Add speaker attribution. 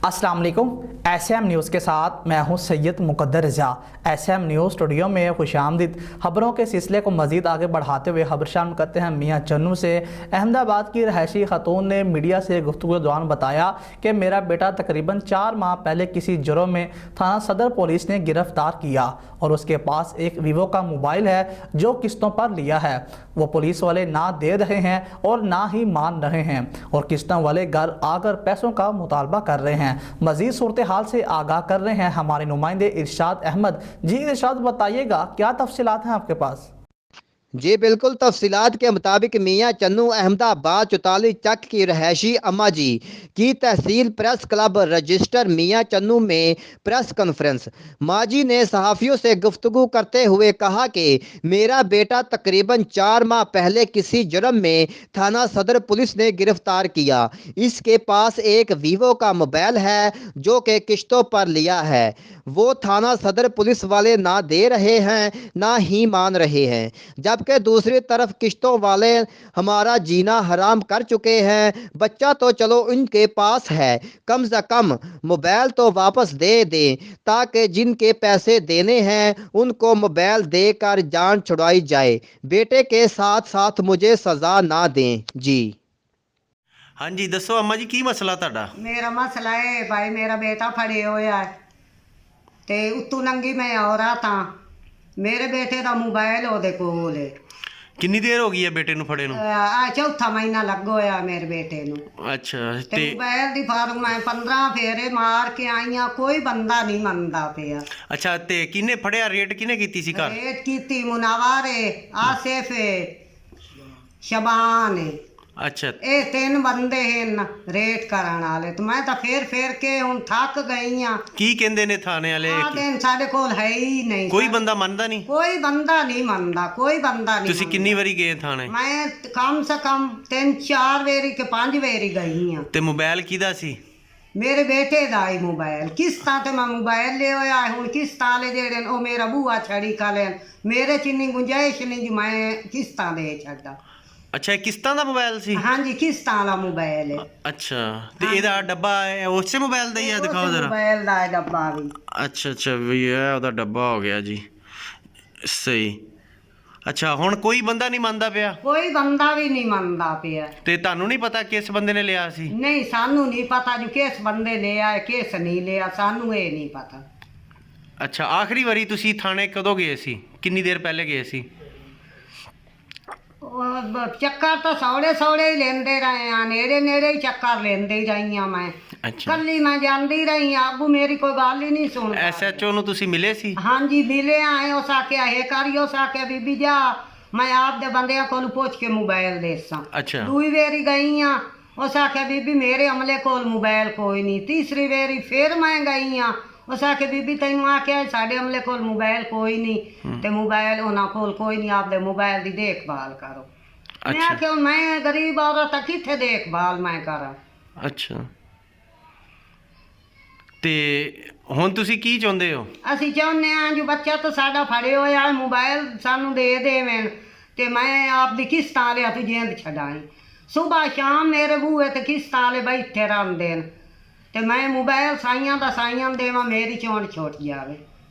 Speaker 1: अस्सलाम वालेकुम। SM news के साथ मैं हूं सैयद मुकद्दर रज़ा। SM न्यूज़ स्टूडियो में खुशामदीद। खबरों के सिलसिले को मज़ीद आगे बढ़ाते हुए खबर शामिल करते हैं मियाँ चन्नू से। अहमदाबाद की रहायशी खातून ने मीडिया से गुफ्तगू के दौरान बताया कि मेरा बेटा तकरीबन 4 माह पहले किसी जुर्म में थाना सदर पुलिस ने गिरफ्तार किया और उसके पास एक वीवो का मोबाइल है जो किस्तों पर लिया है। वो पुलिस वाले ना दे रहे हैं और ना ही मान रहे हैं और किस्तों वाले घर आकर पैसों का मुतालबा कर रहे हैं। मजीद सूरत हाल से आगाह कर रहे हैं हमारे नुमाइंदे इरशाद अहमद। जी इरशाद, बताइएगा क्या तफसीलात हैं आपके पास?
Speaker 2: जी बिल्कुल, तफसीलात के मुताबिक मियाँ चन्नू अहमदाबाद 44 चक की रहायशी अम्मा जी की तहसील प्रेस क्लब रजिस्टर मियाँ चन्नू में प्रेस कॉन्फ्रेंस। माँ जी ने सहाफ़ियों से गुफ्तगू करते हुए कहा कि मेरा बेटा तकरीबन 4 माह पहले किसी जुर्म में थाना सदर पुलिस ने गिरफ्तार किया। इसके पास एक वीवो का मोबाइल है जो कि किश्तों पर लिया है। वो थाना सदर पुलिस वाले ना दे रहे हैं ना ही मान रहे हैं, जबकि दूसरी तरफ किश्तों वाले हमारा जीना हराम कर चुके हैं। बच्चा तो चलो उनके पास है, कम से कम मोबाइल तो वापस दे दें ताकि जिनके पैसे देने हैं उनको मोबाइल देकर जान छुड़ाई जाए। बेटे के साथ साथ मुझे सज़ा ना दें। जी
Speaker 3: हाँ जी, दसो अम्मा जी की मसला ਤੁਹਾਡਾ?
Speaker 4: मेरा मसला है भाई, मेरा बेटा फड़े होया है ते उत्तू नंगी मैं हो रहा था। मेरे बेटे का मोबाइल ओदे कोल है।
Speaker 3: ਕਿੰਨੀ ਦੇਰ ਹੋ ਗਈ ਹੈ ਬੇਟੇ ਨੂੰ ਫੜੇ ਨੂੰ?
Speaker 4: आ चौथा महीना लग होया मेरे बेटे नू।
Speaker 3: ਅੱਛਾ
Speaker 4: ते
Speaker 3: ਤੇ
Speaker 4: मोबाइल दी फार्म मैं 15 फेरे मार के आई हाँ, कोई बंदा नहीं मनदा पिया।
Speaker 3: ਅੱਛਾ ਤੇ ਕਿਹਨੇ ਫੜਿਆ? ਰੇਟ ਕਿਹਨੇ ਕੀਤੀ ਸੀ ਘਰ?
Speaker 4: रेट कीती मुनावर है, आसिफ है, शबान है।
Speaker 3: ਅੱਛਾ
Speaker 4: ये 3 बंदे हैं रेट करन वाले। तो मैं तो फेर के हुण थक गई हाँ।
Speaker 3: ਕੀ ਕਹਿੰਦੇ ਨੇ ਥਾਣੇ ਵਾਲੇ?
Speaker 4: आ दिन साडे कोल है ही नहीं।
Speaker 3: ਕੋਈ ਬੰਦਾ ਮੰਨਦਾ ਨਹੀਂ?
Speaker 4: कोई बंदा नहीं मनदा, कोई बंदा नहीं
Speaker 3: ਤੁਸੀਂ ਕਿੰਨੀ ਵਾਰੀ ਗਏ ਥਾਣੇ?
Speaker 4: मैं कम से कम 3-4 वेरी के 5 वेरी गई हाँ।
Speaker 3: ਤੇ ਮੋਬਾਈਲ ਕਿਹਦਾ ਸੀ?
Speaker 4: मेरे बेटे दा ही मोबाइल किस्तां ते मैं मोबाइल ले होया हुण किस्तां ले जेड़े ओ मेरा बूआ छड़ी का लेन। मेरे च इन्नी गुंजाइश नहीं जी मैं किस्तां दे छड्डा।
Speaker 3: ਅੱਛਾ ਇਹ ਕਿਸ਼ਤਾਂ ਦਾ ਮੋਬਾਈਲ ਸੀ?
Speaker 4: हाँ जी, किस्तां वाला मोबाइल है।
Speaker 3: ਅੱਛਾ ਤੇ ਇਹਦਾ ਡੱਬਾ ਉਸੇ ਮੋਬਾਈਲ ਦਾ ਹੀ ਆ? ਦਿਖਾਓ ਜ਼ਰਾ।
Speaker 4: मोबाइल दा है डब्बा भी।
Speaker 3: ਅੱਛਾ ਅੱਛਾ ਵੀ ਇਹ ਉਹਦਾ ਡੱਬਾ ਹੋ ਗਿਆ ਜੀ। ਸਹੀ। ਅੱਛਾ ਹੁਣ ਕੋਈ ਬੰਦਾ ਨਹੀਂ ਮੰਨਦਾ ਪਿਆ?
Speaker 4: कोई बंदा भी नहीं मनदा पिया।
Speaker 3: ਤੇ ਤੁਹਾਨੂੰ ਨਹੀਂ ਪਤਾ ਕਿਸ ਬੰਦੇ ਨੇ ਲਿਆ ਸੀ?
Speaker 4: नहीं सानू नहीं पता जो किस बंदे ले आए किस नहीं लिया, सानू ये नहीं पता।
Speaker 3: ਅੱਛਾ ਆਖਰੀ ਵਾਰੀ ਤੁਸੀਂ ਥਾਣੇ ਕਦੋਂ ਗਏ ਸੀ? ਕਿੰਨੀ ਦੇਰ ਪਹਿਲੇ ਗਏ ਸੀ?
Speaker 4: चक्कर तो सौड़े सौड़े ही लेंदे रहे हैं, नेड़े नेड़े ही चक्कर लेंदे ही रही हाँ। मैं
Speaker 3: ਅੱਛਾ
Speaker 4: कल्ली मैं जाती रही हाँ, अबू मेरी कोई गल ही नहीं सुन।
Speaker 3: ਐਸਐਚਓ ਨੂੰ ਤੁਸੀਂ ਮਿਲੇ ਸੀ?
Speaker 4: हाँ जी मिले आए। उस आख्या हे करियो, उस आख्या बीबी जा मैं आप दे बंदे को पूछ के मोबाइल देसा।
Speaker 3: ਅੱਛਾ
Speaker 4: दूई वेरी गई हाँ, उस आख्या बीबी मेरे अमले कोल मोबाइल कोई नहीं। तीसरी वेरी फिर मैं गई हाँ, उस आखे बीबी तैनू आख्या साढ़े अमले कोल मोबाइल कोई नहीं ते मोबाइल उन्हां कोल कोई नहीं, आप दे मोबाइल दी देखभाल करो। मैं
Speaker 3: अच्छा
Speaker 4: आख्या मैं गरीब औरत किथे देखभाल मैं करा।
Speaker 3: ਅੱਛਾ ਤੇ ਹੁਣ ਤੁਸੀਂ ਕੀ ਚਾਹੁੰਦੇ ਹੋ?
Speaker 4: ਅਸੀਂ ਚਾਹੁੰਦੇ ਹਾਂ ਜੋ ਬੱਚਾ ਤਾਂ ਸਾਡਾ ਫੜੇ ਹੋਇਆ ਮੋਬਾਈਲ ਸਾਨੂੰ ਦੇ ਦੇਵਣ ਤੇ ਮੈਂ ਆਪਦੀ ਕਿਸ਼ਤਾਂ ਵਾਲੇ ਹੱਥ ਜੇਂਦ ਛਡਾਈ। ਸਵੇਰ ਸ਼ਾਮ ਮੇਰੇ ਬੂਹੇ ਤੇ ਕਿਸ਼ਤਾਂ ਵਾਲੇ ਬੈਠੇ ਰਹਿੰਦੇ ਨੇ ਤੇ ਮੈਂ ਮੋਬਾਈਲ ਸਾਈਆਂ ਦਾ ਸਾਈਆਂ ਦੇਵਾਂ, ਮੇਰੀ ਚੋਣ ਛੁੱਟ ਜਾਵੇ।